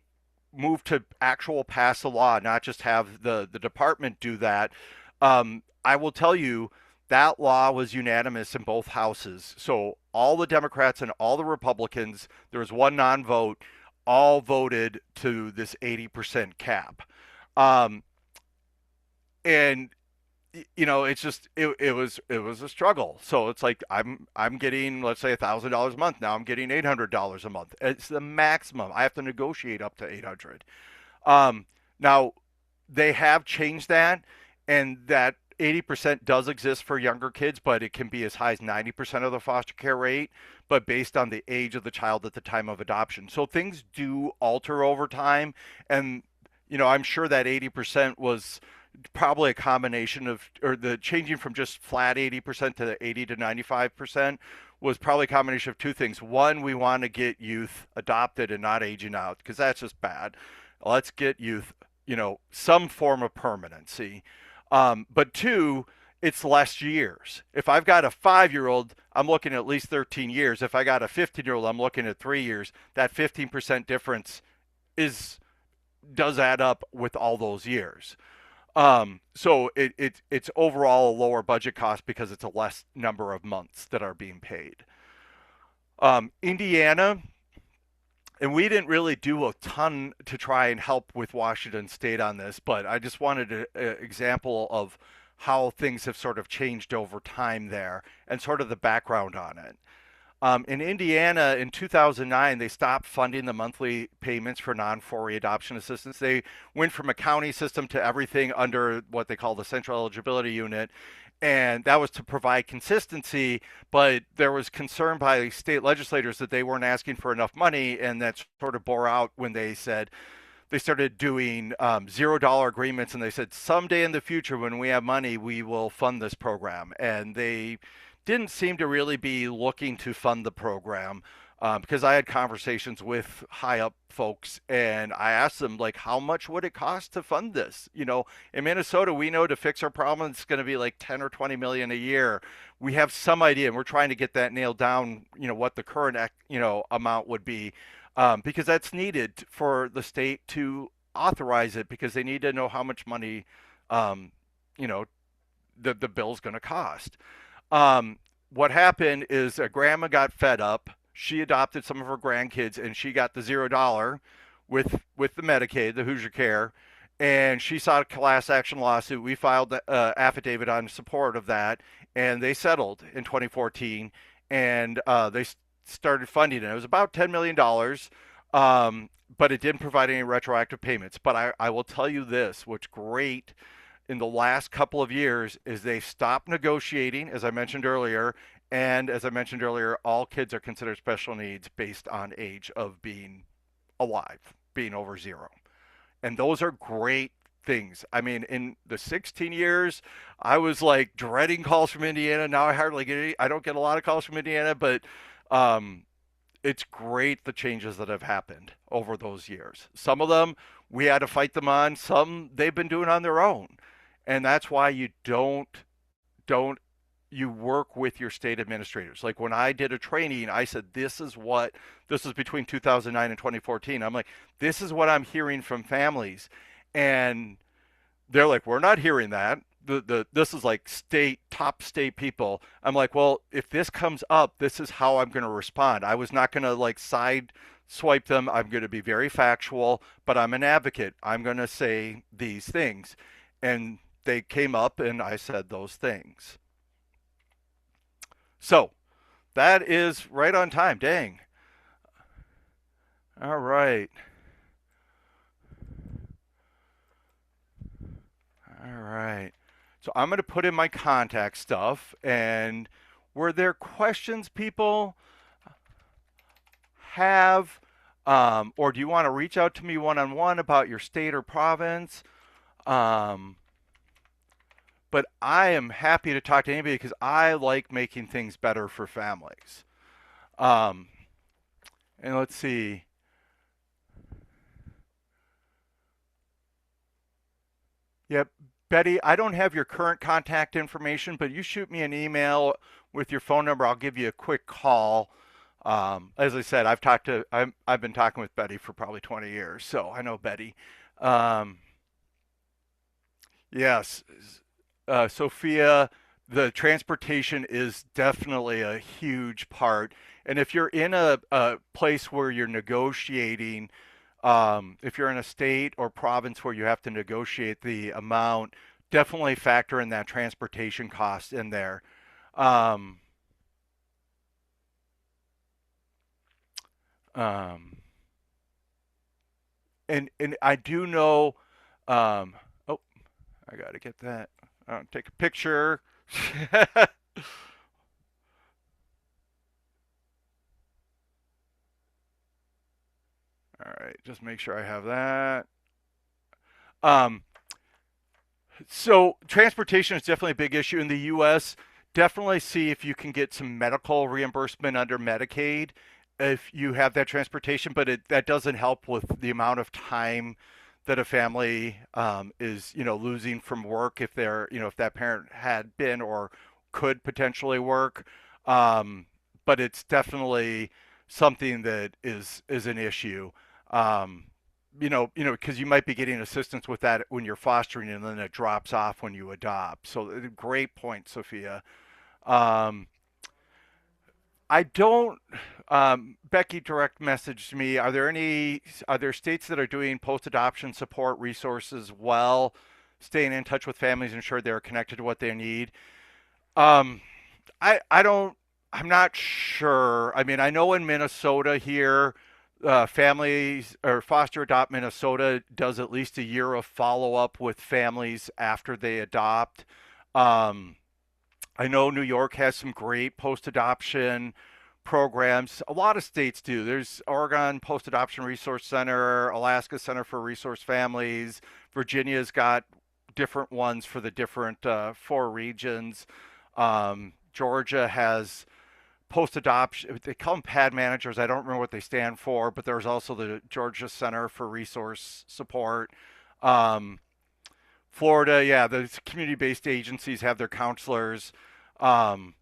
moved to actual pass a law, not just have the department do that, I will tell you that law was unanimous in both houses. So all the Democrats and all the Republicans, there was one non-vote, all voted to this 80% cap. Um, and it's just it was a struggle. So it's like I'm getting, let's say, $1,000 a month. Now I'm getting $800 a month. It's the maximum. I have to negotiate up to 800. Now they have changed that, and that 80% does exist for younger kids, but it can be as high as 90% of the foster care rate, but based on the age of the child at the time of adoption. So things do alter over time. And, I'm sure that 80% was probably a combination of, or the changing from just flat 80% to 80 to 95% was probably a combination of two things. One, we want to get youth adopted and not aging out because that's just bad. Let's get youth, some form of permanency. But two, it's less years. If I've got a 5 year old, I'm looking at least 13 years. If I got a 15-year old, I'm looking at 3 years. That 15% difference is does add up with all those years. So it's overall a lower budget cost because it's a less number of months that are being paid. Indiana, and we didn't really do a ton to try and help with Washington State on this, but I just wanted an example of how things have sort of changed over time there and sort of the background on it. In Indiana, in 2009, they stopped funding the monthly payments for non 4A adoption assistance. They went from a county system to everything under what they call the Central Eligibility Unit. And that was to provide consistency, but there was concern by state legislators that they weren't asking for enough money, and that sort of bore out when they said they started doing $0 agreements, and they said someday in the future when we have money, we will fund this program. And they didn't seem to really be looking to fund the program because I had conversations with high up folks and I asked them like, how much would it cost to fund this? In Minnesota, we know to fix our problem, it's going to be like 10 or 20 million a year. We have some idea, and we're trying to get that nailed down. What the current amount would be, because that's needed for the state to authorize it because they need to know how much money, you know, the bill's going to cost. What happened is a grandma got fed up. She adopted some of her grandkids, and she got the $0 with the Medicaid, the Hoosier Care, and she sought a class action lawsuit. We filed the affidavit on support of that, and they settled in 2014, and they started funding it. It was about $10 million, but it didn't provide any retroactive payments. But I will tell you this, what's great in the last couple of years is they stopped negotiating, as I mentioned earlier. And as I mentioned earlier, all kids are considered special needs based on age of being alive, being over zero. And those are great things. I mean, in the 16 years, I was like dreading calls from Indiana. Now I hardly get any, I don't get a lot of calls from Indiana, but Um, it's great the changes that have happened over those years. Some of them we had to fight them on. Some they've been doing on their own, and that's why you don't you work with your state administrators. Like when I did a training, I said this is between 2009 and 2014. I'm like, this is what I'm hearing from families, and they're like, we're not hearing that. This is like top state people. I'm like, well, if this comes up, this is how I'm going to respond. I was not going to like side swipe them. I'm going to be very factual, but I'm an advocate. I'm going to say these things, and they came up, and I said those things. So that is right on time. Dang. All right. All right. So I'm going to put in my contact stuff. And were there questions people have? Or do you want to reach out to me one on one about your state or province? Um, but I am happy to talk to anybody because I like making things better for families. Um, and let's see. Yep. Betty, I don't have your current contact information, but you shoot me an email with your phone number. I'll give you a quick call. As I said, I've been talking with Betty for probably 20 years, so I know Betty. Um, yes, Sophia, the transportation is definitely a huge part. And if you're in a place where you're negotiating, if you're in a state or province where you have to negotiate the amount, definitely factor in that transportation cost in there. Um, um, and I do know. Oh, I gotta get that. Take a picture. All right, just make sure I have that. Um, So transportation is definitely a big issue in the U.S. Definitely see if you can get some medical reimbursement under Medicaid if you have that transportation, but that doesn't help with the amount of time that a family is, losing from work if if that parent had been or could potentially work. But it's definitely something that is an issue. Um, because you might be getting assistance with that when you're fostering, and then it drops off when you adopt. So, great point, Sophia. Um, I don't. Becky direct messaged me. Are there states that are doing post adoption support resources well, staying in touch with families, ensure they're connected to what they need? Um, I don't. I'm not sure. I mean, I know in Minnesota here, families or Foster Adopt Minnesota does at least a year of follow up with families after they adopt. Um, I know New York has some great post adoption programs. A lot of states do. There's Oregon Post Adoption Resource Center, Alaska Center for Resource Families. Virginia's got different ones for the different four regions. Georgia has post adoption. They call them PAD managers. I don't remember what they stand for, but there's also the Georgia Center for Resource Support. Um, Florida, yeah, the community-based agencies have their counselors. Um,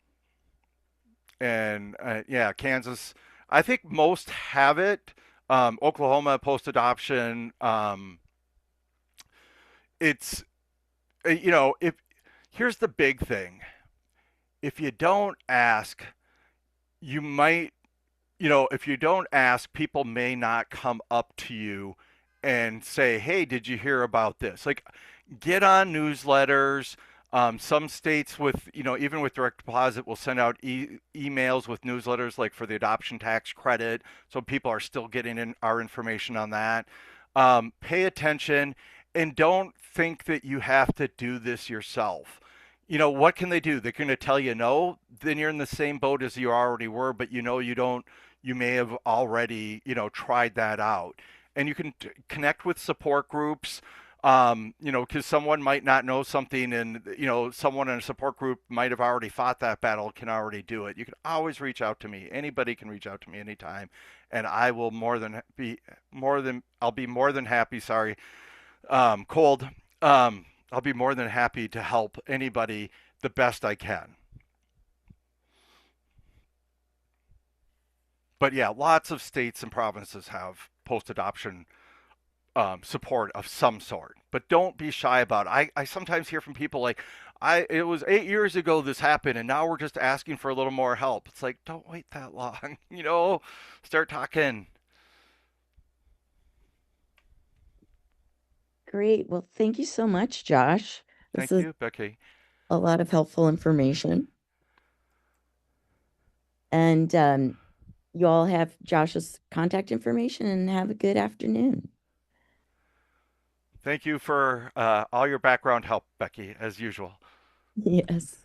and yeah, Kansas. I think most have it. Oklahoma post adoption. It's if here's the big thing. If you don't ask, you might if you don't ask, people may not come up to you and say, "Hey, did you hear about this?" Like, get on newsletters. Some states with, even with direct deposit will send out emails with newsletters like for the adoption tax credit. So people are still getting our information on that. Pay attention and don't think that you have to do this yourself. What can they do? They're going to tell you no, then you're in the same boat as you already were, but you don't, you may have already, tried that out. And you can connect with support groups. Because someone might not know something, and someone in a support group might have already fought that battle, can already do it. You can always reach out to me. Anybody can reach out to me anytime, and I will I'll be more than happy. Sorry, cold. I'll be more than happy to help anybody the best I can. But yeah, lots of states and provinces have post-adoption support of some sort. But don't be shy about it. I sometimes hear from people like, it was 8 years ago this happened, and now we're just asking for a little more help. It's like, don't wait that long. Start talking. Great. Well, thank you so much, Josh. This Thank is you, Becky. a lot of helpful information. And you all have Josh's contact information and have a good afternoon. Thank you for all your background help, Becky, as usual. Yes.